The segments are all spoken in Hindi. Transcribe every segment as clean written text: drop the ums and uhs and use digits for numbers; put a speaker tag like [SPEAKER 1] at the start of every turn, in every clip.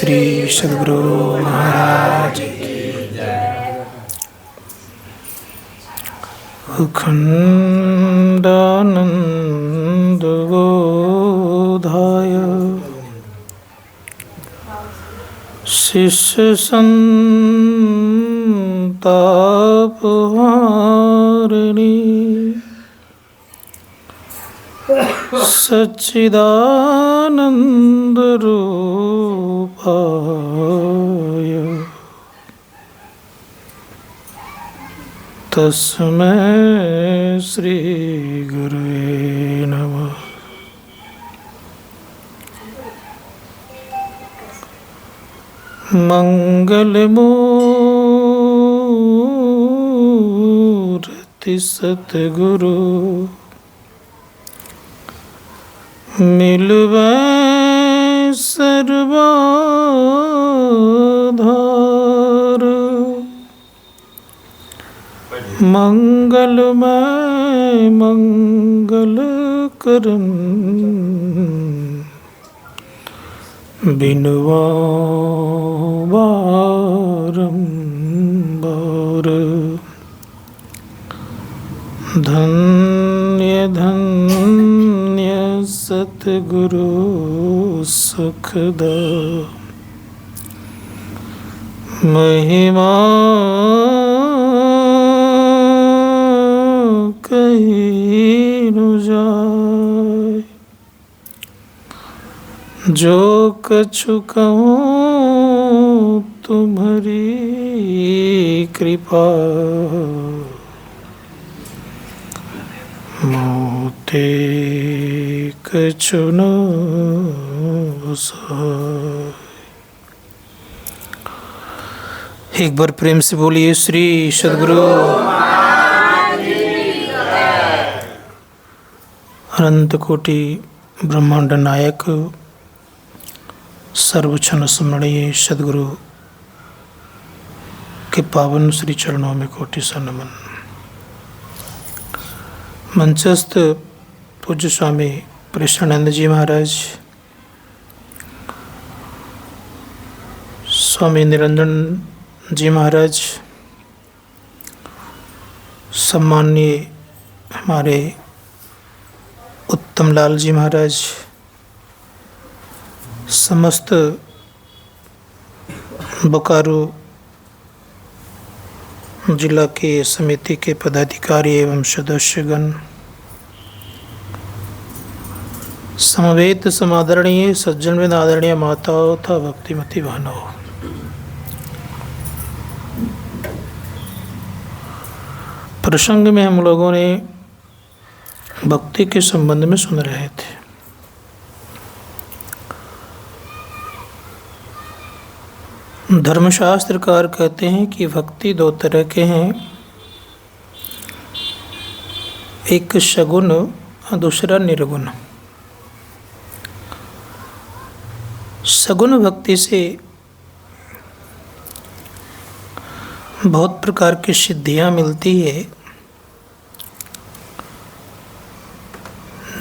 [SPEAKER 1] श्री सद्गुरु महाराज की अखंडानंद बोधाय शिष्य संतापहारिणी सच्चिदानंद रूपाय तस्मै श्री गुरुवे नमः। मंगलमूर्ति सतगुरु मिलवै सर्वाधार मंगलमय मंगल करन बिनवा बारंबार। धन्य धन्य सतगुरु सुखदा महिमा कहीं न जाए। जो कछु कहूँ तुम्हारी कृपा मोते कछु न बसाए। एक बार प्रेम से बोलिए श्री सद्गुरु अनंत कोटि ब्रह्मांड नायक सर्वक्षण स्मरणीय सद्गुरु के पावन श्री चरणों में कोटि सा नमन। मंचस्थ पूज्य स्वामी प्रेषणानंद जी महाराज, स्वामी निरंजन जी महाराज, सम्माननीय हमारे उत्तम लाल जी महाराज, समस्त बोकारो जिला के समिति के पदाधिकारी एवं सदस्यगण, समवेत समादरणीय सज्जन में आदरणीय माताओं तथा भक्तिमती बहनों, प्रसंग में हम लोगों ने भक्ति के संबंध में सुन रहे थे। धर्मशास्त्रकार कहते हैं कि भक्ति दो तरह के हैं, एक सगुण और दूसरा निर्गुण। सगुण भक्ति से बहुत प्रकार की सिद्धियां मिलती है,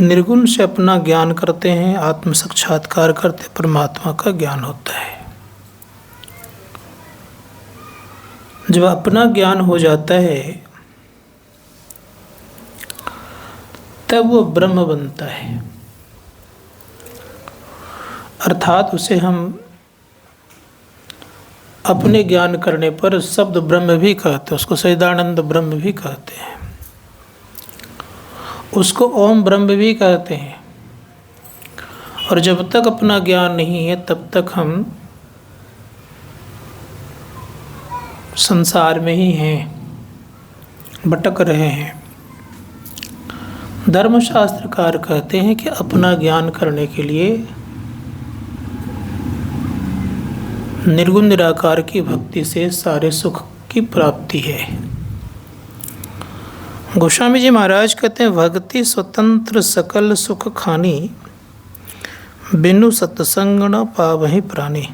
[SPEAKER 1] निर्गुण से अपना ज्ञान करते हैं, आत्म साक्षात्कार करते, परमात्मा का ज्ञान होता है। जब अपना ज्ञान हो जाता है तब वो ब्रह्म बनता है, अर्थात उसे हम अपने ज्ञान करने पर शब्द ब्रह्म भी कहते हैं, उसको सच्चिदानंद ब्रह्म भी कहते हैं, उसको ओम ब्रह्म भी कहते हैं। और जब तक अपना ज्ञान नहीं है तब तक हम संसार में ही हैं, भटक रहे हैं। धर्मशास्त्रकार कहते हैं कि अपना ज्ञान करने के लिए निर्गुण निराकार की भक्ति से सारे सुख की प्राप्ति है। गोस्वामी जी महाराज कहते हैं, भक्ति स्वतंत्र सकल सुख खानी, बिनु सत्संग न पावहि प्राणी।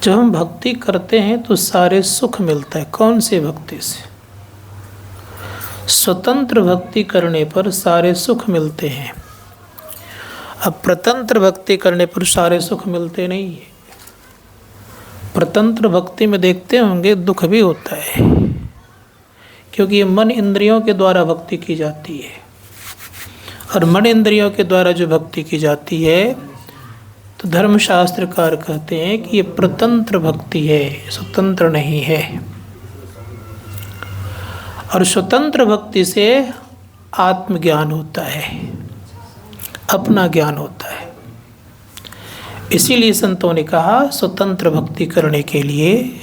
[SPEAKER 1] जब हम भक्ति करते हैं तो सारे सुख मिलता है। कौन से भक्ति से? स्वतंत्र भक्ति करने पर सारे सुख मिलते हैं। अब प्रतंत्र भक्ति करने पर सारे सुख मिलते नहीं है। प्रतंत्र भक्ति में देखते होंगे दुख भी होता है, क्योंकि ये मन इंद्रियों के द्वारा भक्ति की जाती है। और मन इंद्रियों के द्वारा जो भक्ति की जाती है तो धर्मशास्त्रकार कहते हैं कि ये प्रतंत्र भक्ति है, स्वतंत्र नहीं है। और स्वतंत्र भक्ति से आत्मज्ञान होता है, अपना ज्ञान होता है। इसीलिए संतों ने कहा स्वतंत्र भक्ति करने के लिए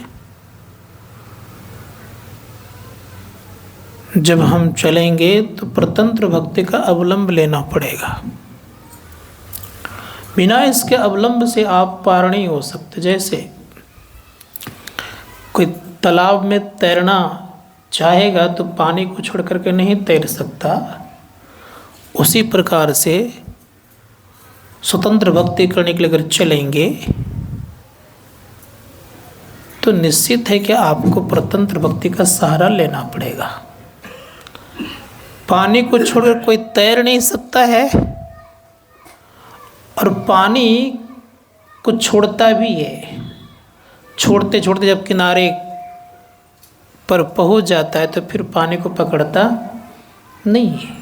[SPEAKER 1] जब हम चलेंगे तो प्रतंत्र भक्ति का अवलंब लेना पड़ेगा। बिना इसके अवलंब से आप पार नहीं हो सकते। जैसे कोई तालाब में तैरना चाहेगा तो पानी को छोड़ करके नहीं तैर सकता, उसी प्रकार से स्वतंत्र भक्ति करने के लिए अगर चलेंगे तो निश्चित है कि आपको प्रतंत्र भक्ति का सहारा लेना पड़ेगा। पानी को छोड़कर कोई तैर नहीं सकता है, और पानी को छोड़ता भी है। छोड़ते छोड़ते जब किनारे पर पहुंच जाता है तो फिर पानी को पकड़ता नहीं है।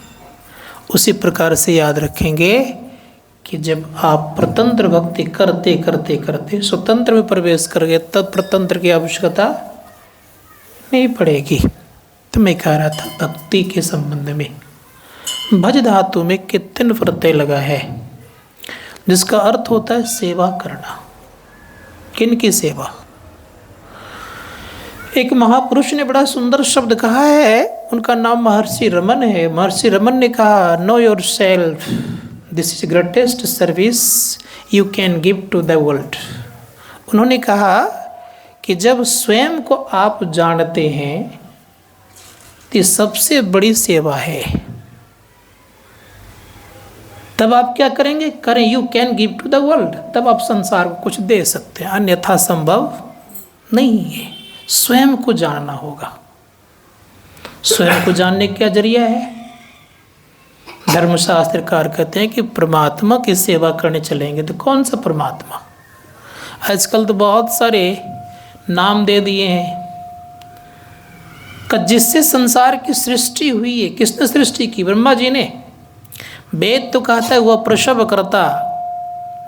[SPEAKER 1] उसी प्रकार से याद रखेंगे कि जब आप प्रतंत्र भक्ति करते करते करते स्वतंत्र में प्रवेश करोगे तब प्रतंत्र की आवश्यकता नहीं पड़ेगी। तो मैं कह रहा था भक्ति के संबंध में भज धातु में कितने प्रत्यय लगा है, जिसका अर्थ होता है सेवा करना। किन की सेवा? एक महापुरुष ने बड़ा सुंदर शब्द कहा है, उनका नाम महर्षि रमन है। महर्षि रमन ने कहा know yourself, this is greatest service you can give to the world. उन्होंने कहा कि जब स्वयं को आप जानते हैं तो सबसे बड़ी सेवा है। तब आप क्या करेंगे? करें, you can give to the world, तब आप संसार को कुछ दे सकते हैं, अन्यथा संभव नहीं है। स्वयं को जानना होगा। स्वयं को जानने का क्या जरिया है? धर्मशास्त्रकार कहते हैं कि परमात्मा की सेवा करने चलेंगे। तो कौन सा परमात्मा? आजकल तो बहुत सारे नाम दे दिए हैं कि जिससे संसार की सृष्टि हुई है। किसने सृष्टि की? ब्रह्मा जी ने। वेद तो कहता है वह प्रसव करता,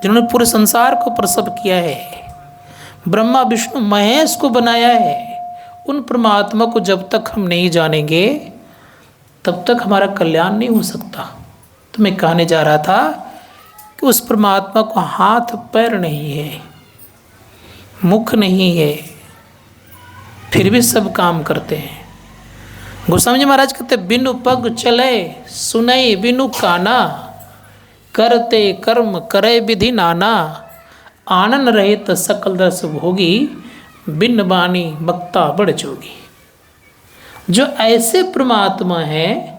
[SPEAKER 1] जिन्होंने पूरे संसार को प्रसव किया है। ब्रह्मा विष्णु महेश को बनाया है। उन परमात्मा को जब तक हम नहीं जानेंगे तब तक हमारा कल्याण नहीं हो सकता। तो मैं कहने जा रहा था कि उस परमात्मा को हाथ पैर नहीं है, मुख नहीं है, फिर भी सब काम करते हैं। गोस्वामी जी महाराज कहते बिनु पग चले सुनई बिनु काना, करते कर्म करे विधि नाना, आनन रहित सकल रस भोगी, बिन बानी बक्ता बड़ जोगी। जो ऐसे परमात्मा हैं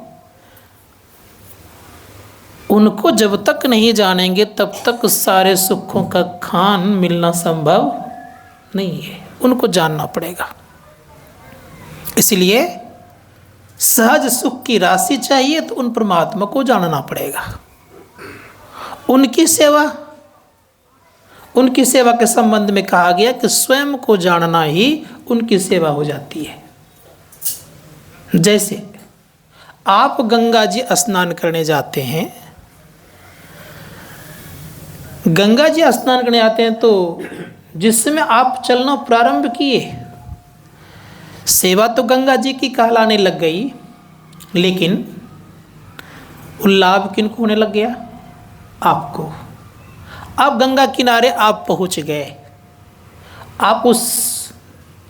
[SPEAKER 1] उनको जब तक नहीं जानेंगे तब तक सारे सुखों का खान मिलना संभव नहीं है। उनको जानना पड़ेगा। इसलिए सहज सुख की राशि चाहिए तो उन परमात्मा को जानना पड़ेगा। उनकी सेवा के संबंध में कहा गया कि स्वयं को जानना ही उनकी सेवा हो जाती है। जैसे आप गंगा जी स्नान करने जाते हैं, गंगा जी स्नान करने आते हैं तो जिस समय आप चलना प्रारंभ किए, सेवा तो गंगा जी की कहलाने लग गई, लेकिन लाभ किनको होने लग गया? आपको। आप गंगा किनारे आप पहुंच गए, आप उस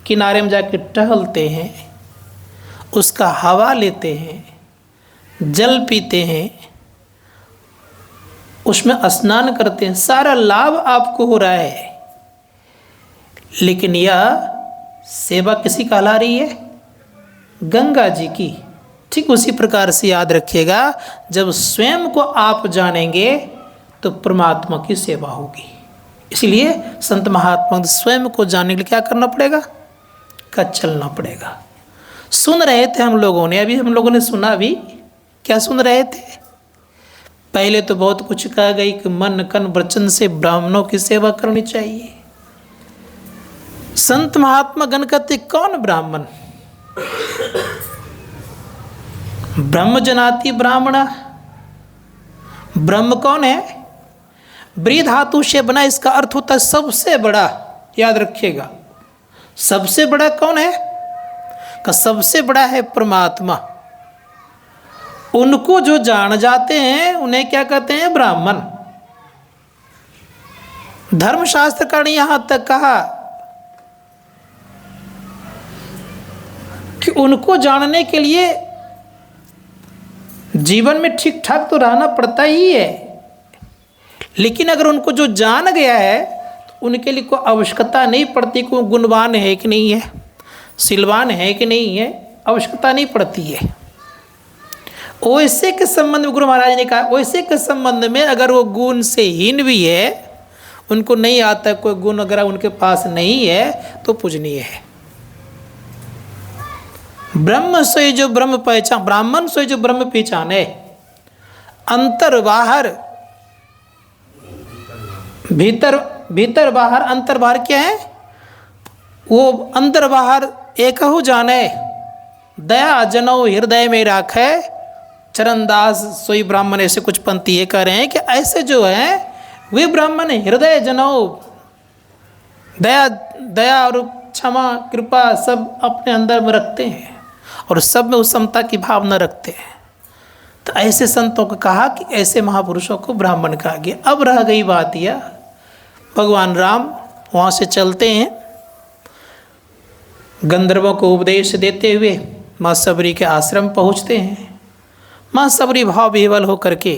[SPEAKER 1] किनारे में जाकर टहलते हैं, उसका हवा लेते हैं, जल पीते हैं, उसमें स्नान करते हैं, सारा लाभ आपको हो रहा है। लेकिन यह सेवा किसी कहला रही है? गंगा जी की। ठीक उसी प्रकार से याद रखिएगा, जब स्वयं को आप जानेंगे तो परमात्मा की सेवा होगी। इसलिए संत महात्मा स्वयं को जानने के लिए क्या करना पड़ेगा? का चलना पड़ेगा। सुन रहे थे हम लोगों ने, अभी हम लोगों ने सुना भी। क्या सुन रहे थे? पहले तो बहुत कुछ कहा गई कि मन कन वचन से ब्राह्मणों की सेवा करनी चाहिए। संत महात्मा गण कहते कौन ब्राह्मण? ब्रह्म जनाति ब्राह्मणा। ब्रह्म कौन है? ब्री धातु से बना, इसका अर्थ होता है सबसे बड़ा। याद रखिएगा, सबसे बड़ा कौन है? का सबसे बड़ा है परमात्मा। उनको जो जान जाते हैं उन्हें क्या कहते हैं? ब्राह्मण। धर्मशास्त्रकार ने यहां तक कहा कि उनको जानने के लिए जीवन में ठीक ठाक तो रहना पड़ता ही है, लेकिन अगर उनको जो जान गया है तो उनके लिए कोई आवश्यकता नहीं पड़ती कि वो गुणवान है कि नहीं है, सिलवान है कि नहीं है, आवश्यकता नहीं पड़ती है। वैसे के संबंध में गुरु महाराज ने कहा, वैसे के संबंध में अगर वो गुण से हीन भी है, उनको नहीं आता कोई गुण अगर उनके पास नहीं है तो पूजनीय है। ब्रह्म से जो ब्रह्म पहचान, ब्राह्मण से जो ब्रह्म पहचाने, अंतर बाहर, भीतर बाहर, अंतर बाहर क्या है? वो अंदर बाहर एक हो जाने, दया जनो हृदय में राखे, चरणदास सोई ब्राह्मण। ऐसे कुछ पंक्ति ये कह रहे हैं कि ऐसे जो है वे ब्राह्मण हृदय जनो, दया और क्षमा कृपा सब अपने अंदर में रखते हैं और सब में उस समता की भावना रखते हैं। तो ऐसे संतों को कहा कि ऐसे महापुरुषों को ब्राह्मण कहा गया। अब रह गई बात यह, भगवान राम वहाँ से चलते हैं, गंधर्वों को उपदेश देते हुए माँ सबरी के आश्रम पहुँचते हैं। माँ सबरी भाव विह्वल होकर के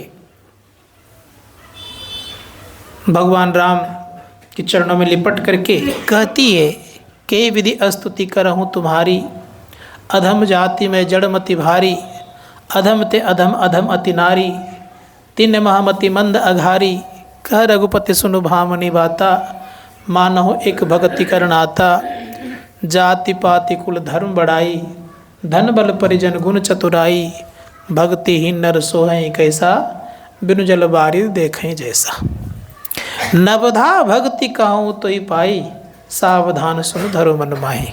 [SPEAKER 1] भगवान राम के चरणों में लिपट करके कहती है कि विधि अस्तुति करहूँ तुम्हारी, अधम जाति में जड़मति भारी, अधम ते अधम अधम अति नारी, तिन महामति मंद अघारी, कह रघुपति सुनु भामनी बाता, मानहो एक भगति करनाता, जाति पाति कुल धर्म बढ़ाई, धन बल परिजन गुण चतुराई, भक्तिहीन नर सोहें कैसा, बिनु जल बारिद देखें जैसा। नवधा भक्ति कहूँ तो ही पाई, सावधान सुन धरो मन माही।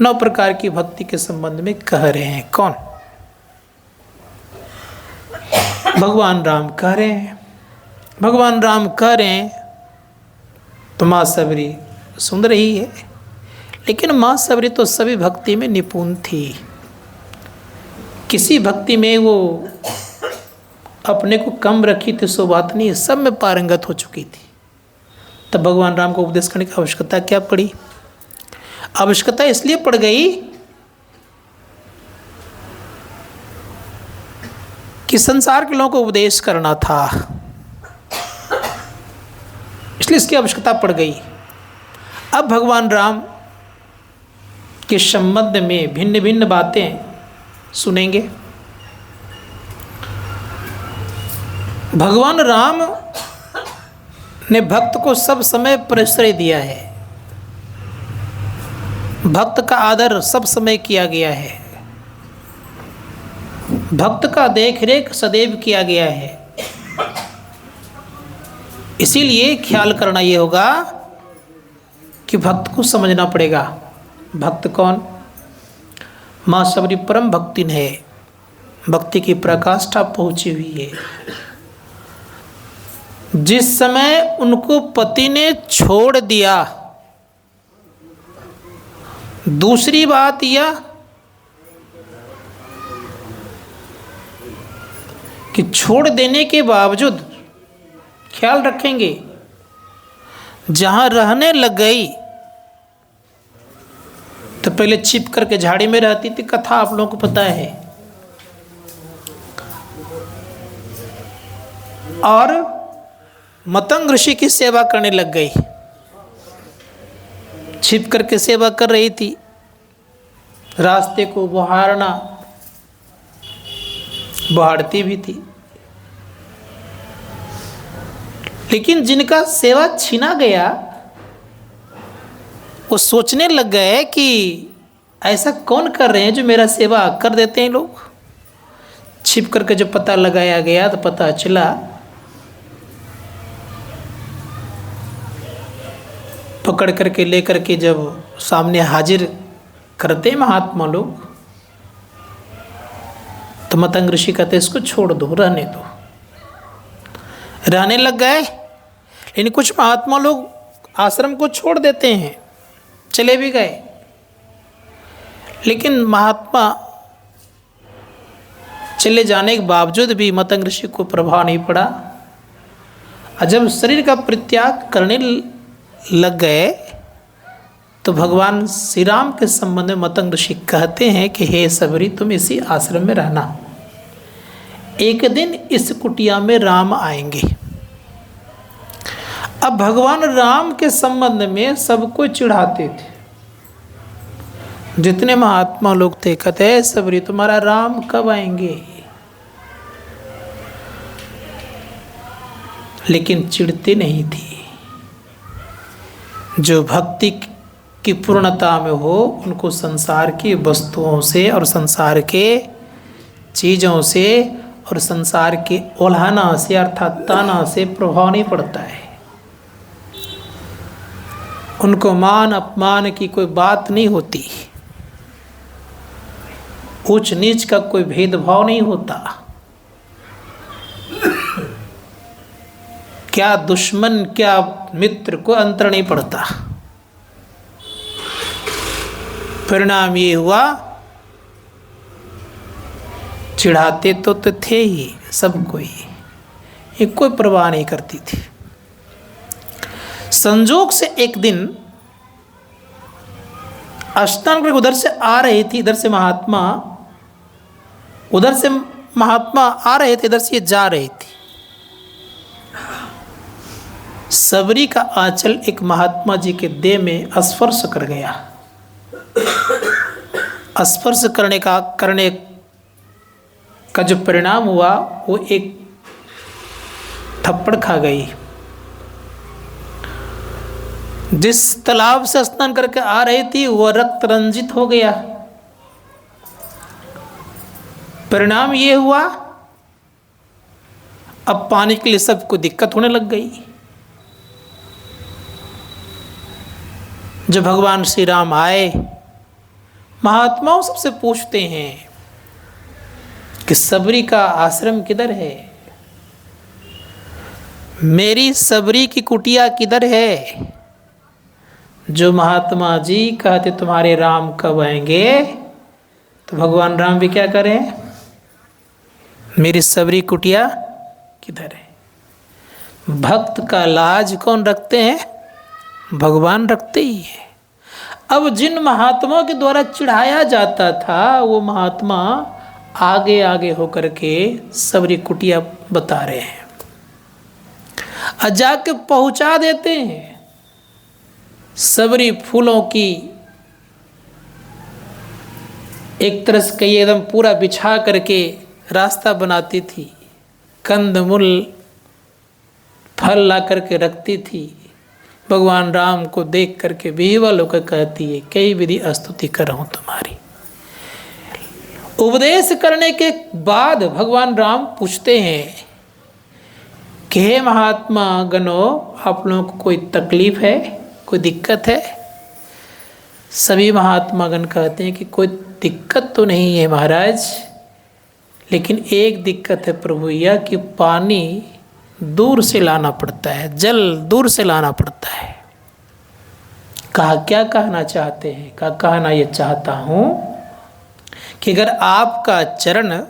[SPEAKER 1] 9 प्रकार की भक्ति के संबंध में कह रहे हैं। कौन? भगवान राम कह रहे हैं। भगवान राम कह रहे हैं तो माँ सबरी सुन रही है, लेकिन माँ सबरी तो सभी भक्ति में निपुण थी। किसी भक्ति में वो अपने को कम रखी थी सो बात नहीं है, सब में पारंगत हो चुकी थी। तब भगवान राम को उपदेश करने की आवश्यकता क्या पड़ी? आवश्यकता इसलिए पड़ गई कि संसार के लोगों को उपदेश करना था, इसलिए इसकी आवश्यकता पड़ गई। अब भगवान राम के संबंध में भिन्न भिन्न बातें सुनेंगे। भगवान राम ने भक्त को सब समय प्रश्रय दिया है, भक्त का आदर सब समय किया गया है, भक्त का देखरेख सदैव किया गया है। इसीलिए ख्याल करना ये होगा कि भक्त को समझना पड़ेगा। भक्त कौन? माँ सबरी परम भक्तिन है, भक्ति की प्रकाष्ठा पहुंची हुई है। जिस समय उनको पति ने छोड़ दिया, दूसरी बात यह कि छोड़ देने के बावजूद ख्याल रखेंगे, जहां रहने लग गई तो पहले छिप करके झाड़ी में रहती थी, कथा आप लोगों को पता है, और मतंग ऋषि की सेवा करने लग गई। छिप करके सेवा कर रही थी, रास्ते को बहारना, बहारती भी थी। लेकिन जिनका सेवा छीना गया वो सोचने लग गए कि ऐसा कौन कर रहे हैं जो मेरा सेवा कर देते हैं लोग। छिप करके जब पता लगाया गया तो पता चला पकड़ करके लेकर के जब सामने हाजिर करते महात्मा लोग तो मतंग ऋषि कहते इसको छोड़ दो, रहने दो। रहने लग गए, लेकिन कुछ महात्मा लोग आश्रम को छोड़ देते हैं, चले भी गए। लेकिन महात्मा चले जाने के बावजूद भी मतंग ऋषि को प्रभाव नहीं पड़ा। और जब शरीर का परित्याग करने लग गए तो भगवान श्री राम के संबंध में मतंग ऋषि कहते हैं कि हे सबरी, तुम इसी आश्रम में रहना, एक दिन इस कुटिया में राम आएंगे। अब भगवान राम के संबंध में सबको चिढ़ाते थे, जितने महात्मा लोग थे कहते हैं सबरी तुम्हारा राम कब आएंगे, लेकिन चिढ़ते नहीं थी। जो भक्ति की पूर्णता में हो उनको संसार की वस्तुओं से और संसार के चीज़ों से और संसार के ओल्हाना से अर्थात ताना से प्रभाव नहीं पड़ता है। उनको मान अपमान की कोई बात नहीं होती, ऊंच नीच का कोई भेदभाव नहीं होता। क्या दुश्मन क्या मित्र को अंतर नहीं पड़ता। परिणाम ये हुआ, चिढ़ाते तो थे ही सबको ही, ये कोई परवाह नहीं करती थी। संजोग से एक दिन स्नान करके उधर से आ रही थी, इधर से महात्मा आ रहे थे, इधर से ये जा रही थी। सबरी का आंचल एक महात्मा जी के देह में स्पर्श कर गया। स्पर्श करने का जो परिणाम हुआ वो एक थप्पड़ खा गई। जिस तालाब से स्नान करके आ रही थी वह रक्त रंजित हो गया। परिणाम ये हुआ अब पानी के लिए सबको दिक्कत होने लग गई। जब भगवान श्री राम आए, महात्माओं सबसे पूछते हैं कि सबरी का आश्रम किधर है, मेरी सबरी की कुटिया किधर है। जो महात्मा जी कहते तुम्हारे राम कब आएंगे, तो भगवान राम भी क्या करें, मेरी सबरी कुटिया किधर है। भक्त का लाज कौन रखते हैं, भगवान रखते ही है। अब जिन महात्माओं के द्वारा चिढ़ाया जाता था वो महात्मा आगे आगे होकर के सबरी कुटिया बता रहे हैं, और जाके पहुंचा देते हैं। सबरी फूलों की एक तरह से कई एकदम पूरा बिछा करके रास्ता बनाती थी, कंदमूल फल ला करके रखती थी। भगवान राम को देख करके विह्वल होकर कहती है कई विधि स्तुति कर रहा हूँ तुम्हारी। उपदेश करने के बाद भगवान राम पूछते हैं कि हे महात्मा गणों, आप लोगों को कोई तकलीफ है, कोई दिक्कत है। सभी महात्मा गण कहते हैं कि कोई दिक्कत तो नहीं है महाराज, लेकिन एक दिक्कत है प्रभु यह कि पानी दूर से लाना पड़ता है, जल दूर से लाना पड़ता है। कहा क्या कहना चाहते हैं, कहा कहना ये चाहता हूँ कि अगर आपका चरण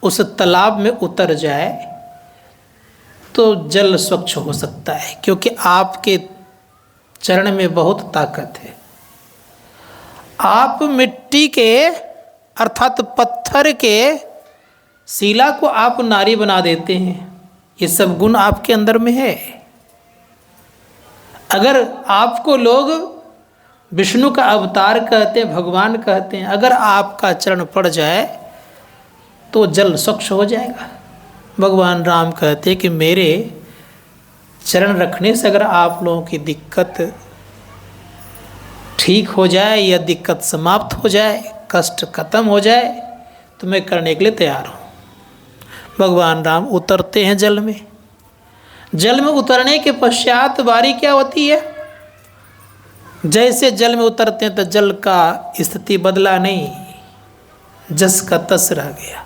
[SPEAKER 1] उस तालाब में उतर जाए तो जल स्वच्छ हो सकता है, क्योंकि आपके चरण में बहुत ताकत है। आप मिट्टी के अर्थात पत्थर के शिला को आप नारी बना देते हैं, ये सब गुण आपके अंदर में है। अगर आपको लोग विष्णु का अवतार कहते हैं, भगवान कहते हैं, अगर आपका चरण पड़ जाए तो जल स्वच्छ हो जाएगा। भगवान राम कहते हैं कि मेरे चरण रखने से अगर आप लोगों की दिक्कत ठीक हो जाए या दिक्कत समाप्त हो जाए, कष्ट खत्म हो जाए, तो मैं करने के लिए तैयार हूँ। भगवान राम उतरते हैं जल में। जल में उतरने के पश्चात बारी क्या होती है, जैसे जल में उतरते हैं तो जल का स्थिति बदला नहीं, जस का तस रह गया,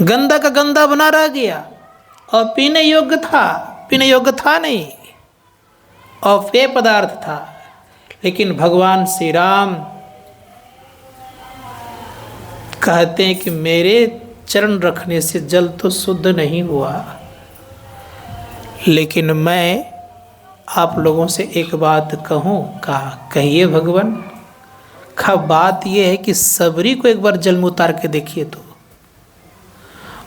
[SPEAKER 1] गंदा का गंदा बना रह गया और पीने योग्य था नहीं, और पेय पदार्थ था। लेकिन भगवान श्री राम कहते हैं कि मेरे चरण रखने से जल तो शुद्ध नहीं हुआ, लेकिन मैं आप लोगों से एक बात कहूँ। कहिए भगवान। बात यह है कि सबरी को एक बार जल में उतार के देखिए तो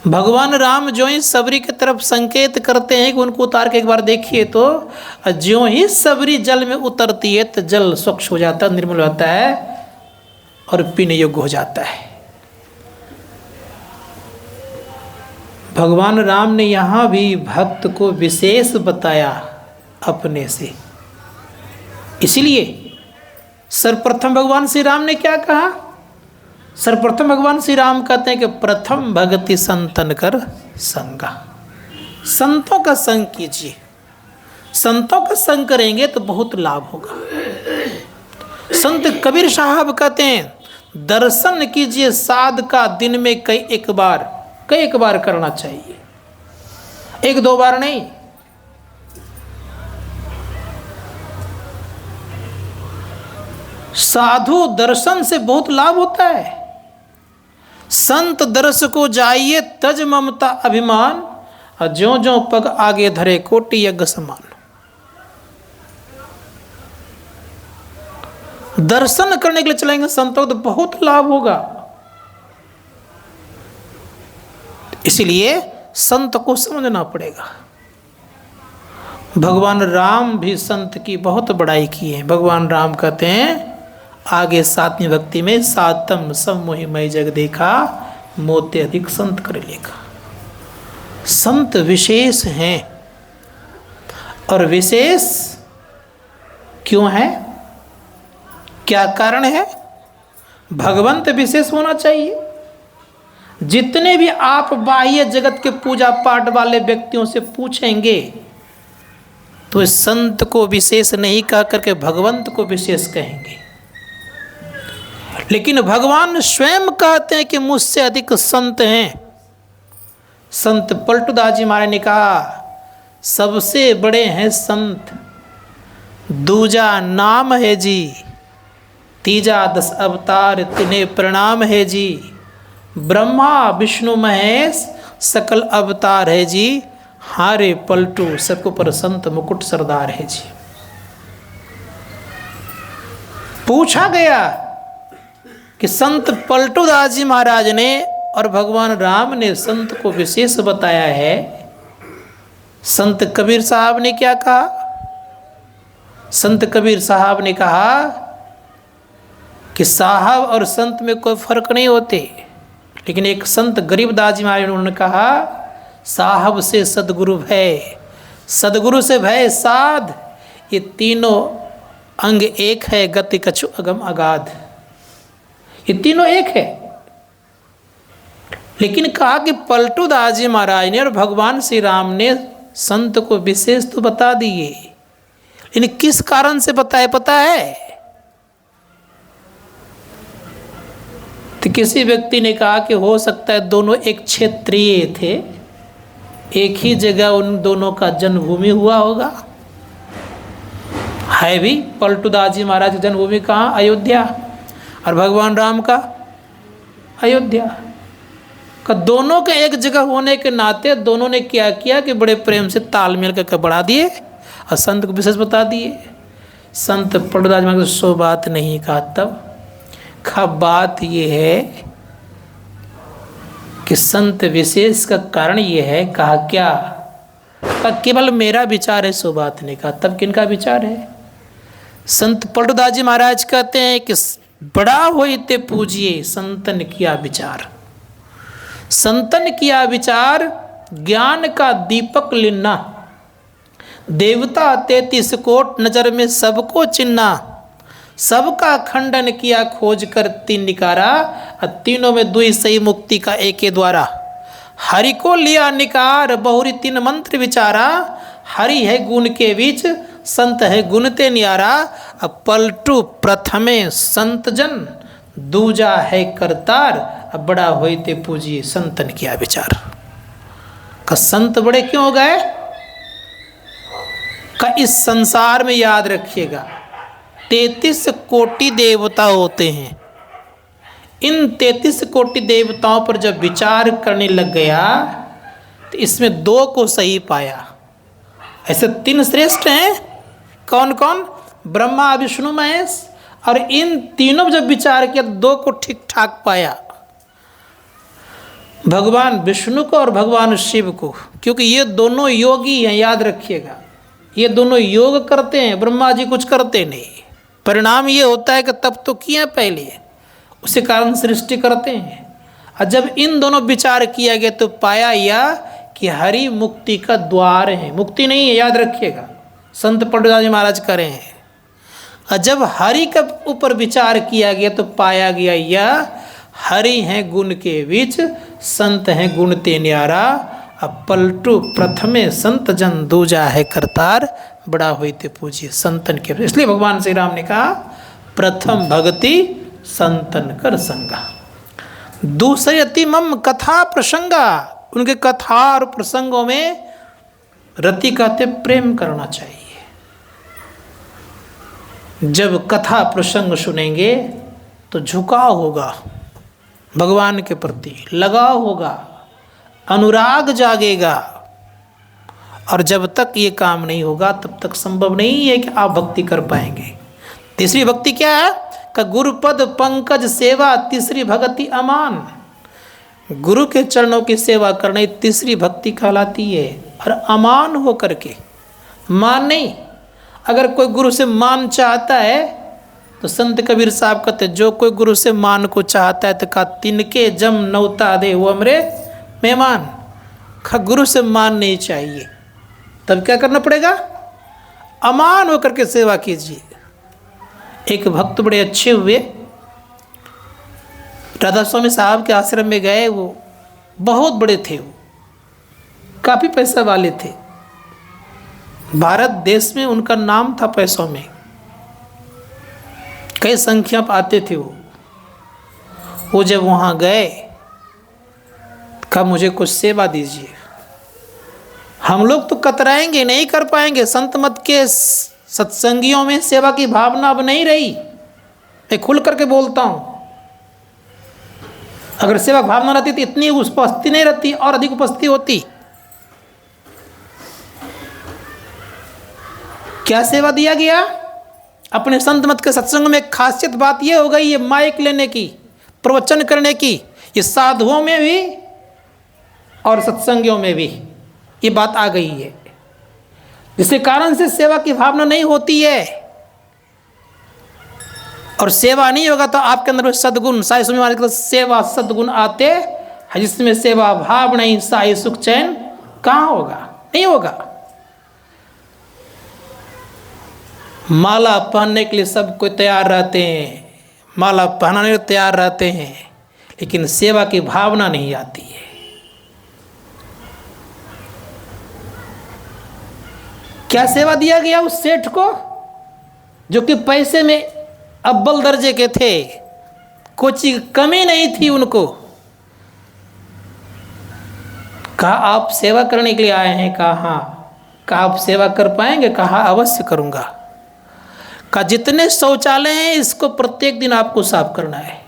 [SPEAKER 1] भगवान राम जो ही सबरी की तरफ संकेत करते हैं कि उनको उतार के एक बार देखिए, तो जो ही सबरी जल में उतरती है तो जल स्वच्छ हो जाता है, निर्मल होता है और पीने योग्य हो जाता है। भगवान राम ने यहाँ भी भक्त को विशेष बताया अपने से। इसलिए सर्वप्रथम भगवान श्री राम ने क्या कहा? सर्वप्रथम भगवान श्री राम कहते हैं कि प्रथम भगति संतन कर संगा, संतों का संग कीजिए। संतों का संग करेंगे तो बहुत लाभ होगा। संत कबीर साहब कहते हैं दर्शन कीजिए साध का दिन में कई एक बार करना चाहिए, एक दो बार नहीं। साधु दर्शन से बहुत लाभ होता है। संत दर्श को जाइए तज ममता अभिमान, और ज्यों ज्यों पग आगे धरे कोटि यज्ञ समान। दर्शन करने के लिए चलेंगे संतों तो बहुत लाभ होगा। इसलिए संत को समझना पड़ेगा। भगवान राम भी संत की बहुत बड़ाई की है। भगवान राम कहते हैं आगे 7वीं भक्ति में, सातम सब मोहि मई जग देखा, मोते अधिक संत कर लेखा। संत विशेष हैं, और विशेष क्यों है, क्या कारण है? भगवंत विशेष होना चाहिए। जितने भी आप बाह्य जगत के पूजा पाठ वाले व्यक्तियों से पूछेंगे तो इस संत को विशेष नहीं कह करके भगवंत को विशेष कहेंगे। लेकिन भगवान स्वयं कहते हैं कि मुझसे अधिक संत हैं। संत पलटूदास जी महाराज ने कहा सबसे बड़े हैं संत, दूजा नाम है जी, तीजा 10 अवतार तिन्हें प्रणाम है जी, ब्रह्मा विष्णु महेश सकल अवतार है जी, हारे पलटू सबको पर संत मुकुट सरदार है जी। पूछा गया कि संत पलटूदास जी महाराज ने और भगवान राम ने संत को विशेष बताया है। संत कबीर साहब ने क्या कहा? संत कबीर साहब ने कहा कि साहब और संत में कोई फर्क नहीं होते, लेकिन एक संत गरीबदास जी महाराज ने उन्होंने कहा साहब से सदगुरु भय, सदगुरु से भय साध, ये तीनों अंग एक है, गति कछु अगम अगाध। ये तीनों एक है। लेकिन कहा कि पलटूदास जी महाराज ने और भगवान श्री राम ने संत को विशेष तो बता दिए, लेकिन किस कारण से बताए पता है? तो किसी व्यक्ति ने कहा कि हो सकता है दोनों एक क्षेत्रीय थे, एक ही जगह उन दोनों का जन्मभूमि हुआ होगा। है भी पलटूदास जी महाराज की जन्मभूमि कहाँ? अयोध्या, और भगवान राम का अयोध्या का। दोनों के एक जगह होने के नाते दोनों ने क्या किया कि बड़े प्रेम से तालमेल करके बढ़ा दिए और संत को विशेष बता दिए। संत पलटूदास जी महाराज सो बात नहीं कहा। तब बात ये है कि संत विशेष का कारण ये है। कहा क्या? केवल मेरा विचार है, सो बात नहीं कहा। तब किनका विचार है? संत पलटूदास जी महाराज कहते हैं कि बड़ा होइते पूजिए संतन किया विचार। संतन किया विचार ज्ञान का दीपक लिन्ना, देवता 33 कोट नजर में सबको चिन्ना, सबका खंडन किया खोज कर तीन निकारा, और तीनों में दुई सही मुक्ति का एके द्वारा। हरि को लिया निकार, बहुरी तीन मंत्र विचारा। हरि है गुण के बीच, संत है गुण ते न्यारा। अब पलटू प्रथमे संत जन, दूजा है करतार। अब बड़ा होई ते पूजिए संतन किया विचार। का संत बड़े क्यों हो गए? का इस संसार में याद रखिएगा 33 कोटि देवता होते हैं। इन 33 कोटि देवताओं पर जब विचार करने लग गया तो इसमें 2 को सही पाया। ऐसे 3 श्रेष्ठ हैं, कौन कौन? ब्रह्मा विष्णु महेश। और इन तीनों जब विचार किया तो 2 को ठीक ठाक पाया, भगवान विष्णु को और भगवान शिव को। क्योंकि ये दोनों योगी हैं, याद रखिएगा। ये दोनों योग करते हैं, ब्रह्मा जी कुछ करते नहीं। परिणाम ये होता है कि तब तो किए पहले, उसी कारण सृष्टि करते हैं। और जब इन दोनों विचार किया गया तो पाया यह कि हरि मुक्ति का द्वार है, मुक्ति नहीं है, याद रखिएगा। संत पंडित जी महाराज करें हैं। और जब हरि के ऊपर विचार किया गया तो पाया गया यह हरि हैं गुण के बीच, संत हैं गुण ते न्यारा। अब पलटू प्रथमे संत जन, दूजा है करतार। बड़ा हुई ते पूजिए संतन के। इसलिए भगवान श्री राम ने कहा प्रथम भक्ति संतन कर संगा। दूसरे अति मम कथा प्रसंगा, उनके कथा और प्रसंगों में रति कहते प्रेम करना चाहिए। जब कथा प्रसंग सुनेंगे तो झुकाव होगा भगवान के प्रति, लगाव होगा, अनुराग जागेगा। और जब तक ये काम नहीं होगा तब तक संभव नहीं है कि आप भक्ति कर पाएंगे। तीसरी भक्ति क्या है? का गुरुपद पंकज सेवा, तीसरी भक्ति अमान। गुरु के चरणों की सेवा करने तीसरी भक्ति कहलाती है। और अमान हो करके, मान नहीं। अगर कोई गुरु से मान चाहता है तो संत कबीर साहब कहते जो कोई गुरु से मान को चाहता है तो का तिनके जम नौता दे वो हमरे मेहमान। खा गुरु से मान नहीं चाहिए, तब क्या करना पड़ेगा? अमान होकर के सेवा कीजिए। एक भक्त बड़े अच्छे हुए, राधा स्वामी साहब के आश्रम में गए। वो बहुत बड़े थे, वो काफ़ी पैसा वाले थे। भारत देश में उनका नाम था पैसों में, कई संख्या पाते थे वो जब वहाँ गए कहा मुझे कुछ सेवा दीजिए। हम लोग तो कतराएंगे, नहीं कर पाएंगे। संत मत के सत्संगियों में सेवा की भावना अब नहीं रही। मैं खुल करके बोलता हूँ, अगर सेवा भावना रहती तो इतनी उपस्थिति नहीं रहती, और अधिक उपस्थिति होती। क्या सेवा दिया गया? अपने संत मत के सत्संग में खासियत बात यह हो गई है माइक लेने की, प्रवचन करने की। ये साधुओं में भी और सत्संगियों में भी ये बात आ गई है, जिसके कारण से सेवा की भावना नहीं होती है। और सेवा नहीं होगा तो आपके अंदर में सद्गुण, साई स्वामी महाराज के सेवा सद्गुण आते हैं, जिसमें सेवा भाव नहीं, साई सुख चैन कहाँ होगा? नहीं होगा। माला पहनने के लिए सब कोई तैयार रहते हैं, माला पहनाने के लिए तैयार रहते हैं, लेकिन सेवा की भावना नहीं आती है। क्या सेवा दिया गया उस सेठ को जो कि पैसे में अव्वल दर्जे के थे, कोई चीज कमी नहीं थी उनको। कहा आप सेवा करने के लिए आए हैं? कहा हाँ। कहा आप सेवा कर पाएंगे? कहा अवश्य करूंगा। कहा जितने शौचालय हैं इसको प्रत्येक दिन आपको साफ करना है।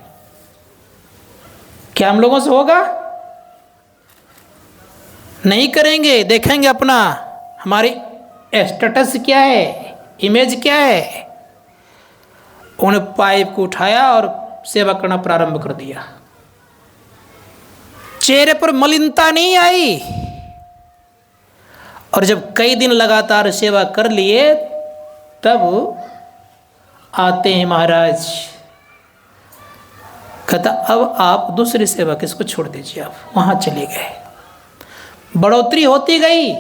[SPEAKER 1] क्या हम लोगों से होगा? नहीं करेंगे। देखेंगे अपना हमारी स्टेटस क्या है, इमेज क्या है। उन्होंने पाइप को उठाया और सेवा करना प्रारंभ कर दिया। चेहरे पर मलिनता नहीं आई। और जब कई दिन लगातार सेवा कर लिए तब आते हैं महाराज, कहता अब आप दूसरी सेवा किसको छोड़ दीजिए, आप वहाँ चले गए। बढ़ोतरी होती गई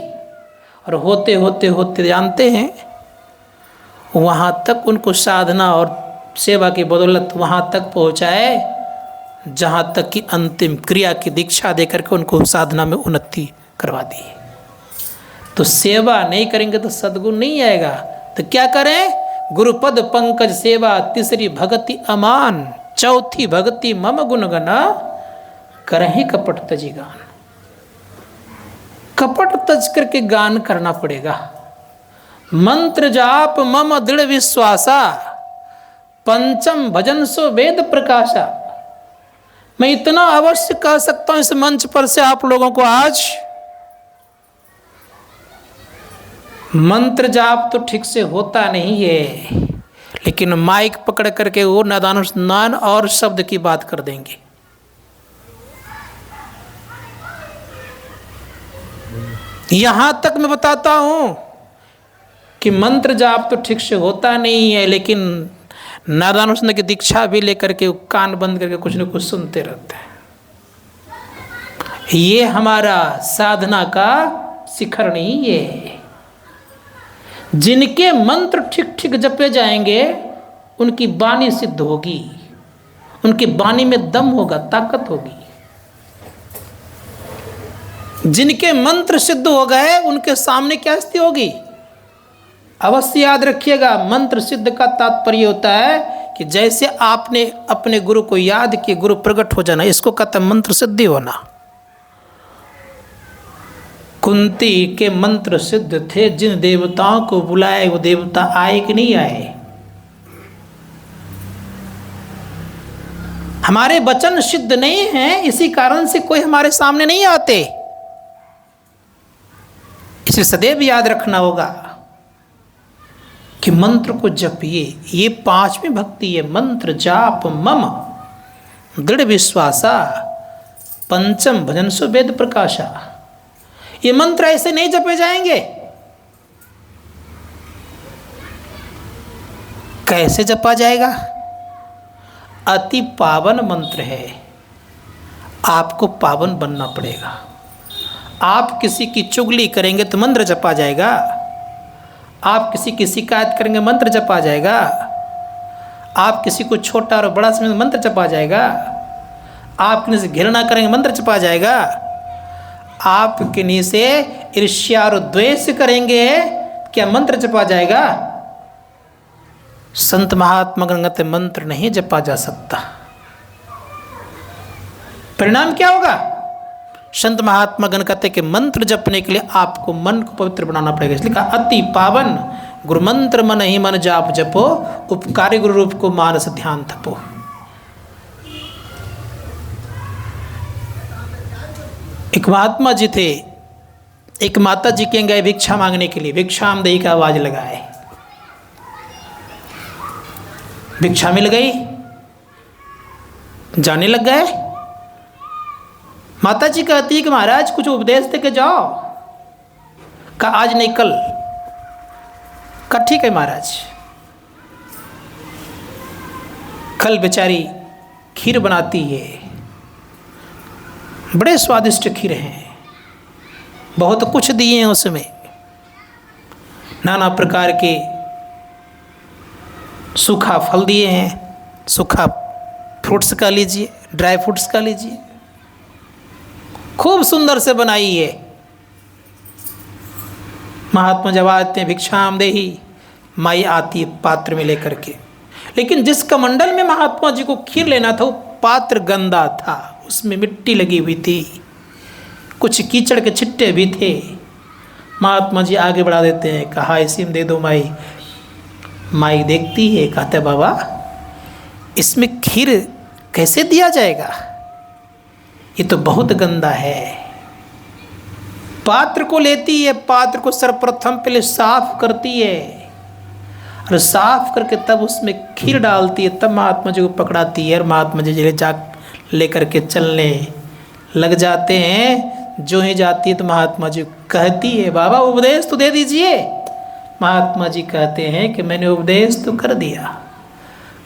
[SPEAKER 1] और होते होते होते जानते हैं वहाँ तक उनको साधना और सेवा की बदौलत वहाँ तक पहुँचाए जहाँ तक कि अंतिम क्रिया की दीक्षा देकर के उनको साधना में उन्नति करवा दी। तो सेवा नहीं करेंगे तो सद्गुण नहीं आएगा। तो क्या करें? गुरुपद पंकज सेवा, तीसरी भक्ति अमान, चौथी भक्ति मम गुण गना, करहि कपट तजी गान। कपट तज करके गान करना पड़ेगा। मंत्र जाप मम दृढ़ विश्वासा, पंचम भजन सो वेद प्रकाशा। मैं इतना अवश्य कह सकता हूं इस मंच पर से आप लोगों को आज, मंत्र जाप तो ठीक से होता नहीं है, लेकिन माइक पकड़ करके वो नादानुष्ठान और शब्द की बात कर देंगे। यहां तक मैं बताता हूं कि मंत्र जाप तो ठीक से होता नहीं है, लेकिन नादानुष्ठान की दीक्षा भी लेकर के कान बंद करके कुछ न कुछ सुनते रहते हैं। ये हमारा साधना का शिखर नहीं है। जिनके मंत्र ठीक ठीक जपे जाएंगे उनकी वाणी सिद्ध होगी, उनकी वाणी में दम होगा, ताकत होगी। जिनके मंत्र सिद्ध हो गए उनके सामने क्या स्थिति होगी? अवश्य याद रखिएगा, मंत्र सिद्ध का तात्पर्य होता है कि जैसे आपने अपने गुरु को याद किए, गुरु प्रकट हो जाना, इसको कहता है मंत्र सिद्धि होना। कुंती के मंत्र सिद्ध थे, जिन देवताओं को बुलाए वो देवता आए कि नहीं आए? हमारे वचन सिद्ध नहीं हैं, इसी कारण से कोई हमारे सामने नहीं आते। इसे सदैव याद रखना होगा कि मंत्र को जपिए। ये पांचवी भक्ति है, मंत्र जाप मम दृढ़ विश्वासा, पंचम भजन सो वेद प्रकाशा। ये मंत्र ऐसे नहीं जपे जाएंगे। कैसे जपा जाएगा? अति पावन मंत्र है, आपको पावन बनना पड़ेगा। आप किसी की चुगली करेंगे तो मंत्र जपा जाएगा, आप किसी की शिकायत करेंगे मंत्र जपा जाएगा, आप किसी को छोटा और बड़ा समझेंगे मंत्र जपा जाएगा, आप किसी से घृणा करेंगे मंत्र जपा जाएगा, आप किन्हीं से ईर्ष्या और द्वेष करेंगे क्या मंत्र जपा जाएगा? संत महात्मा गणगत मंत्र नहीं जपा जा सकता। परिणाम क्या होगा? संत महात्मा गण कहते कि मंत्र जपने के लिए आपको मन को पवित्र बनाना पड़ेगा। इसलिए कहा अति पावन गुरु मंत्र मन ही मन जाप जपो, उपकारी गुरु रूप को मानस ध्यान थपो। एक महात्मा जी थे, एक माता जी के गए भिक्षा मांगने के लिए, भिक्षाम देही का आवाज लगाए, भिक्षा मिल गई, जाने लग गए। माता जी कहती है कि महाराज कुछ उपदेश दे के जाओ। का आज नहीं कल। का ठीक है महाराज। कल बेचारी खीर बनाती है, बड़े स्वादिष्ट खीर हैं, बहुत कुछ दिए हैं उसमें, नाना प्रकार के सूखा फल दिए हैं, सूखा फ्रूट्स का लीजिए, ड्राई फ्रूट्स का लीजिए, खूब सुंदर से बनाई है। महात्मा जब आते हैं भिक्षाम देही, माई आती है पात्र में लेकर के, लेकिन जिस कमंडल में महात्मा जी को खीर लेना था वो पात्र गंदा था, उसमें मिट्टी लगी हुई थी, कुछ कीचड़ के छिट्टे भी थे। महात्मा जी आगे बढ़ा देते हैं, कहा इसी में दे दो माई। माई देखती है, कहते बाबा इसमें खीर कैसे दिया जाएगा, ये तो बहुत गंदा है। पात्र को लेती है, पात्र को सर्वप्रथम पहले साफ करती है और साफ करके तब उसमें खीर डालती है, तब महात्मा जी को पकड़ाती है और महात्मा जी जा लेकर के चलने लग जाते हैं। जो ही जाती है तो महात्मा जी कहती है बाबा उपदेश तो दे दीजिए। महात्मा जी कहते हैं कि मैंने उपदेश तो कर दिया।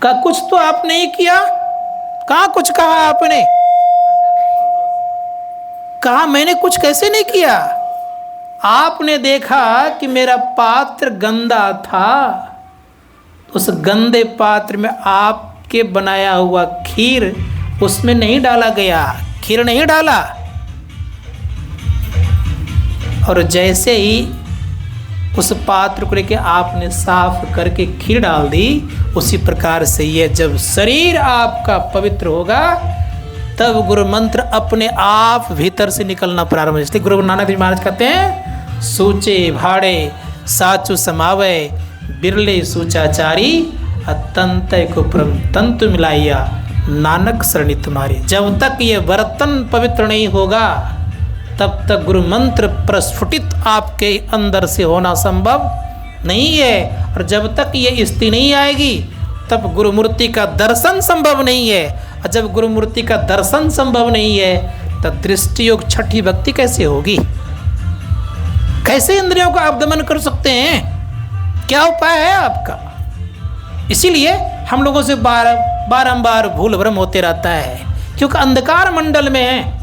[SPEAKER 1] कहा कुछ तो आपने ही किया। कहाँ कुछ कहा आपने? कहा मैंने कुछ कैसे नहीं किया। आपने देखा कि मेरा पात्र गंदा था, उस गंदे पात्र में आपके बनाया हुआ खीर उसमें नहीं डाला गया, खीर नहीं डाला। और जैसे ही उस पात्र को लेके आपने साफ करके खीर डाल दी, उसी प्रकार से ये जब शरीर आपका पवित्र होगा तब गुरु मंत्र अपने आप भीतर से निकलना प्रारंभ हो। गुरु नानक देव महाराज कहते हैं, सूचे भाड़े साचु समावे बिरले सूचाचारी अतंत को परम तंतु मिलाइया नानक शरणी तुम्हारी। जब तक ये बर्तन पवित्र नहीं होगा तब तक गुरु मंत्र प्रस्फुटित आपके अंदर से होना संभव नहीं है। और जब तक ये स्थिति नहीं आएगी तब गुरु मूर्ति का दर्शन संभव नहीं है। और जब गुरु मूर्ति का दर्शन संभव नहीं है तब दृष्टि योग छठी भक्ति कैसे होगी? कैसे इंद्रियों का आप दमन कर सकते हैं? क्या उपाय है आपका? इसीलिए हम लोगों से बारंबार भूल भ्रम होते रहता है, क्योंकि अंधकार मंडल में है।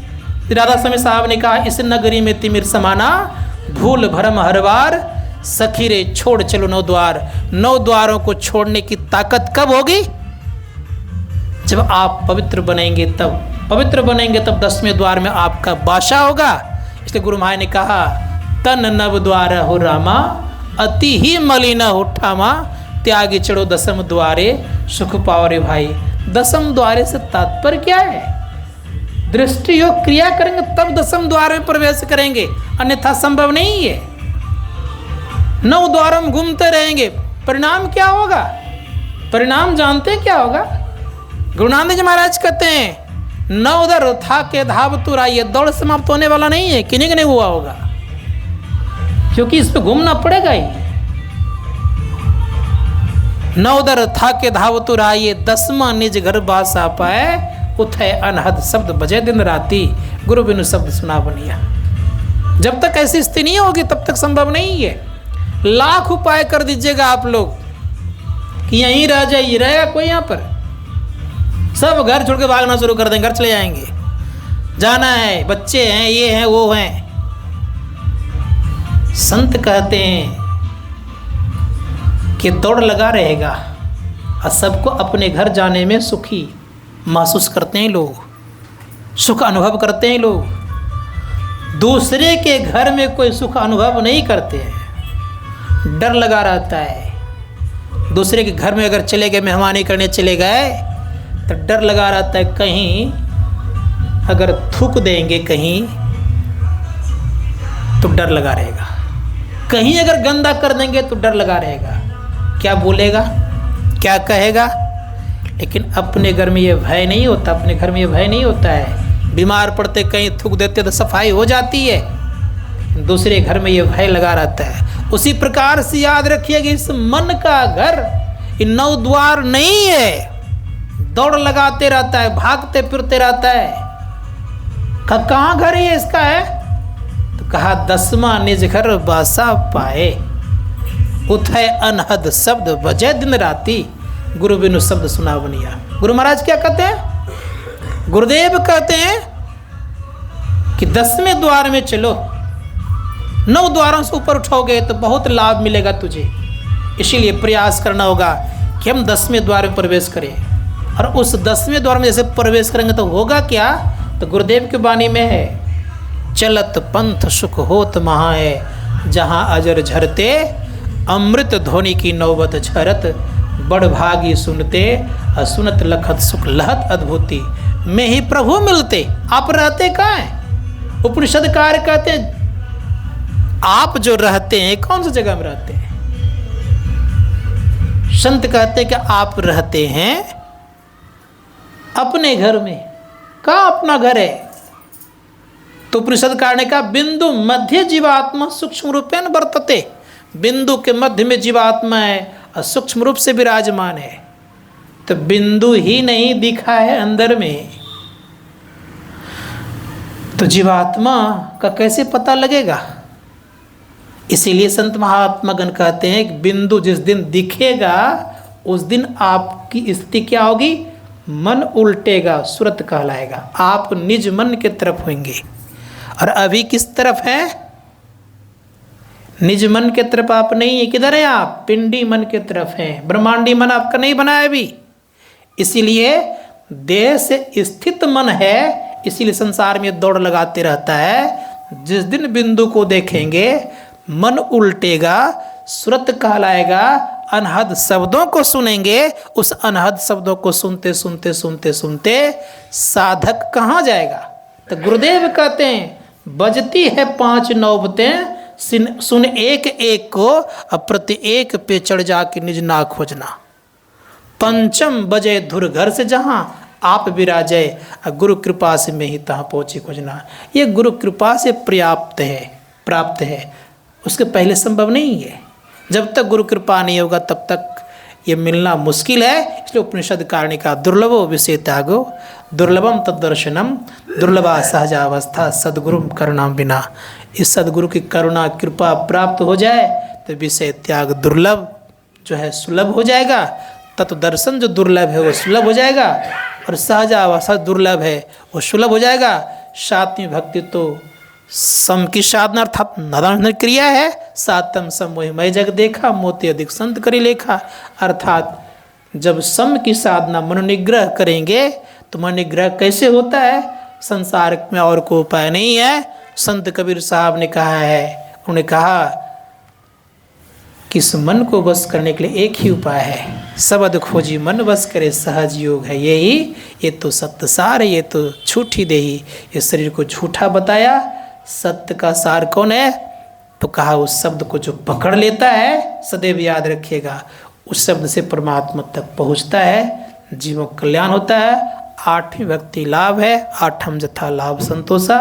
[SPEAKER 1] राधा स्वामी साहब ने कहा, इस नगरी में तिमिर समाना भूल भ्रम हर बार, सखी रे छोड़ चलो 9 द्वार। 9 द्वारों को छोड़ने की ताकत कब होगी? जब आप पवित्र बनेंगे तब 10वें द्वार में आपका बाशा होगा। इसलिए गुरु महाराज ने कहा, तन नव द्वार हो रामा अति ही मलिन हो ठामा, त्यागी चढ़ो 10म द्वारे सुख पाओ रे भाई। 10म द्वारे से तात्पर्य क्या है? दृष्टि योग क्रिया करेंगे तब 10म द्वार में प्रवेश करेंगे, अन्यथा संभव नहीं है। 9 द्वारों में घूमते रहेंगे, परिणाम क्या होगा? परिणाम जानते क्या होगा? गुरु नानक जी महाराज कहते हैं, 9 उधर था के धाव तुरा, ये दौड़ समाप्त होने वाला नहीं है, किन्हीं नहीं हुआ होगा, क्योंकि इस पे घूमना पड़ेगा ही। 9 उधर था के धाव तुरा, ये 10वां निज घर बास आ पाए, उठे अनहद शब्द बजे दिन राती, गुरु बिनु शब्द सुना बनिया। जब तक ऐसी स्थिति नहीं होगी तब तक संभव नहीं है। लाख उपाय कर दीजिएगा आप लोग कि यहीं रह जाइए, रहेगा कोई यहाँ पर? सब घर छोड़ के भागना शुरू कर देंगे, घर चले जाएंगे। जाना है, बच्चे हैं, ये हैं, वो हैं। संत कहते हैं कि दौड़ लगा रहेगा और सबको अपने घर जाने में सुखी महसूस करते हैं लोग, सुख अनुभव करते हैं लोग। दूसरे के घर में कोई सुख अनुभव नहीं करते हैं, डर लगा रहता है। दूसरे के घर में अगर चले गए, मेहमानी करने चले गए तो डर लगा रहता है, कहीं अगर थूक देंगे कहीं तो डर लगा रहेगा, कहीं अगर गंदा कर देंगे तो डर लगा रहेगा, क्या बोलेगा, क्या कहेगा। लेकिन अपने घर में ये भय नहीं होता, अपने घर में ये भय नहीं होता है। बीमार पड़ते कहीं थूक देते तो सफाई हो जाती है, दूसरे घर में ये भय लगा रहता है। उसी प्रकार से याद रखिए कि इस मन का घर इन 9 द्वार नहीं है, दौड़ लगाते रहता है, भागते फिरते रहता है। कहाँ घर है इसका है? तो कहा 10वां निज घर बासा पाए, उठे अनहद शब्द बजे दिन राती, गुरु बिनु शब्द सुना बनिया। गुरु महाराज क्या कहते हैं? गुरुदेव कहते हैं कि 10वें द्वार में चलो, 9 द्वारों से ऊपर उठोगे तो बहुत लाभ मिलेगा तुझे। इसीलिए प्रयास करना होगा कि हम 10वें द्वार में प्रवेश करें। और उस 10वें द्वार में जैसे प्रवेश करेंगे तो होगा क्या? तो गुरुदेव की वाणी में है, चलत पंथ सुख होत महा है, जहाँ अजर झरते अमृत ध्वनि की नौबत झरत, बड़ भागी सुनते असुनत लखत सुख लहत अद्भुति, में ही प्रभु मिलते। आप रहते कहाँ हैं? उपनिषद कार्य कहते हैं आप जो रहते हैं कौन सी जगह में रहते हैं? संत कहते हैं कि आप रहते हैं अपने घर में। कहाँ अपना घर है? तो उपनिषद कार्य ने कहा, बिंदु मध्य जीवात्मा सूक्ष्म रूपेण वर्तते, बिंदु के मध्य में जीवात्मा है और सूक्ष्म रूप से विराजमान है। तो बिंदु ही नहीं दिखा है अंदर में, तो जीवात्मा का कैसे पता लगेगा? इसीलिए संत महात्मागण कहते हैं कि बिंदु जिस दिन दिखेगा उस दिन आपकी स्थिति क्या होगी? मन उल्टेगा, सुरत कहलाएगा। आप निज मन के तरफ होंगे। और अभी किस तरफ है? निज मन के तरफ आप नहीं है। किधर है आप? पिंडी मन के तरफ हैं। ब्रह्मांडी मन आपका नहीं बना है अभी। इसीलिए देह से स्थित मन है, इसीलिए संसार में दौड़ लगाते रहता है। जिस दिन बिंदु को देखेंगे मन उल्टेगा, सुरत कहलाएगा। अनहद शब्दों को सुनेंगे, उस अनहद शब्दों को सुनते सुनते सुनते सुनते साधक कहाँ जाएगा? तो गुरुदेव कहते हैं बजती है 5 नौबतें, सुन एक एक को, अब प्रत्येक पे चढ़ जाके निज ना खोजना। पंचम बजे धुर घर से जहाँ, आप विराजे गुरु कृपा से में ही तहाँ पहुँची खोजना। ये गुरु कृपा से प्राप्त है, उसके पहले संभव नहीं है। जब तक गुरु कृपा नहीं होगा तब तक ये मिलना मुश्किल है। इसलिए उपनिषद कारणी का दुर्लभो विषय त्यागो, दुर्लभम तद्दर्शनम, दुर्लभा सहजावस्था सदगुरु करुणाम बिना। इस सदगुरु की करुणा कृपा प्राप्त हो जाए तो विषय त्याग दुर्लभ जो है सुलभ हो जाएगा। तत्व दर्शन जो दुर्लभ है वो सुलभ हो जाएगा, और सहजावस्था दुर्लभ है वो सुलभ हो जाएगा। सातवीं भक्ति तो सम की साधना अर्थात नदान क्रिया है। सातम सम वही मैं जग देखा, मोती अधिक संत करी लेखा। अर्थात जब सम की साधना मनोनिग्रह करेंगे तो मनोनिग्रह कैसे होता है? संसार में और कोई उपाय नहीं है। संत कबीर साहब ने कहा है, उन्होंने कहा कि इस मन को वश करने के लिए एक ही उपाय है, सबद खोजी मन वश करे सहज योग है यही। ये तो सत्य सार है, ये तो झूठी देही। इस शरीर को झूठा बताया, सत्य का सार कौन है? तो कहा उस शब्द को जो पकड़ लेता है, सदैव याद रखिएगा, उस शब्द से परमात्मा तक पहुँचता है, जीवों का कल्याण होता है। 8वीं भक्ति लाभ है, 8हम जथा लाभ संतोषा,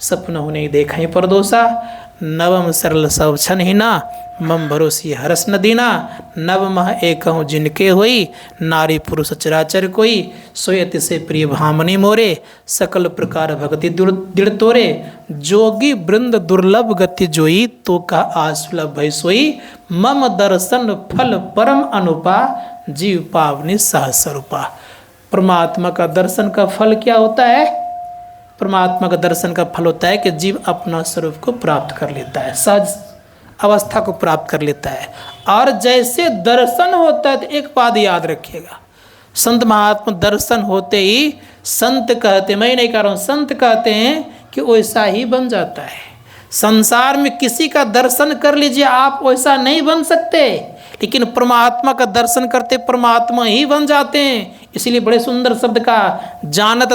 [SPEAKER 1] सपन होने देखा ही परदोषा। नवम सरल सब छन ही ना, मम भरोसी हरस न दीना। नवमह एक हूँ जिनके होई, नारी पुरुष चराचर कोई। सोयति से प्रिय भामनी मोरे, सकल प्रकार भक्ति दृढ़ तोरे। जोगी वृंद दुर्लभ गति जोई, तो का आसुलभ भय सोई। मम दर्शन फल परम अनुपा, जीव पावनी सहस्वरूपा। परमात्मा का दर्शन का फल क्या होता है? परमात्मा का दर्शन का फल होता है कि जीव अपना स्वरूप को प्राप्त कर लेता है, सहज अवस्था को प्राप्त कर लेता है। और जैसे दर्शन होता है तो एक बात याद रखिएगा, संत महात्मा दर्शन होते ही संत कहते, मैं नहीं कह रहा हूँ, संत कहते हैं कि वैसा ही बन जाता है। संसार में किसी का दर्शन कर लीजिए, आप वैसा नहीं बन सकते, लेकिन परमात्मा का दर्शन करते परमात्मा ही बन जाते हैं। इसलिए बड़े सुंदर शब्द का, जानत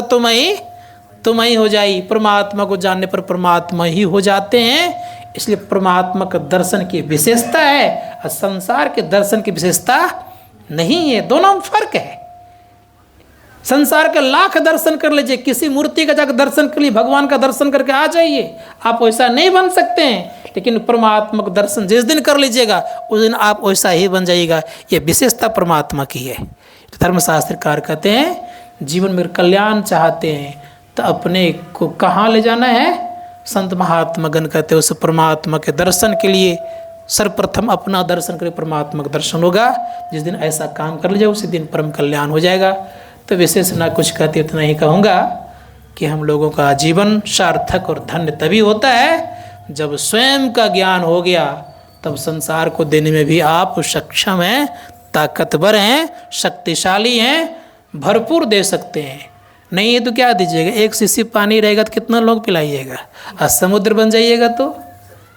[SPEAKER 1] तुम ही हो जाई। परमात्मा को जानने पर परमात्मा ही हो जाते हैं। इसलिए परमात्मा का दर्शन की विशेषता है और संसार के दर्शन की विशेषता नहीं है, दोनों में फर्क है। संसार के लाख दर्शन कर लीजिए, किसी मूर्ति का जाकर दर्शन कर लिए, भगवान का दर्शन करके आ जाइए, आप वैसा नहीं बन सकते हैं। लेकिन परमात्मा का दर्शन जिस दिन कर लीजिएगा उस दिन आप वैसा ही बन जाइएगा। ये विशेषता परमात्मा की है। धर्मशास्त्रकार कहते हैं जीवन में कल्याण चाहते हैं तो अपने को कहाँ ले जाना है? संत महात्मा गण कहते हैं उस परमात्मा के दर्शन के लिए सर्वप्रथम अपना दर्शन करें, परमात्मा का दर्शन होगा। जिस दिन ऐसा काम कर लीजिए उसी दिन परम कल्याण हो जाएगा। तो विशेष ना कुछ कहते, इतना ही कहूँगा कि हम लोगों का जीवन सार्थक और धन्य तभी होता है जब स्वयं का ज्ञान हो गया, तब संसार को देने में भी आप सक्षम हैं, ताकतवर हैं, शक्तिशाली हैं, भरपूर दे सकते हैं। नहीं है तो क्या दीजिएगा? एक शीशी पानी रहेगा तो कितना लोग पिलाइएगा? और समुद्र बन जाइएगा तो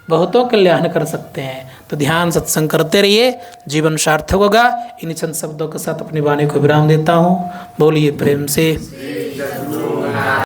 [SPEAKER 1] बहुतों कल्याण कर सकते हैं। तो ध्यान सत्संग करते रहिए, जीवन सार्थक होगा। इन चंद शब्दों के साथ अपनी वाणी को विराम देता हूँ। बोलिए प्रेम से।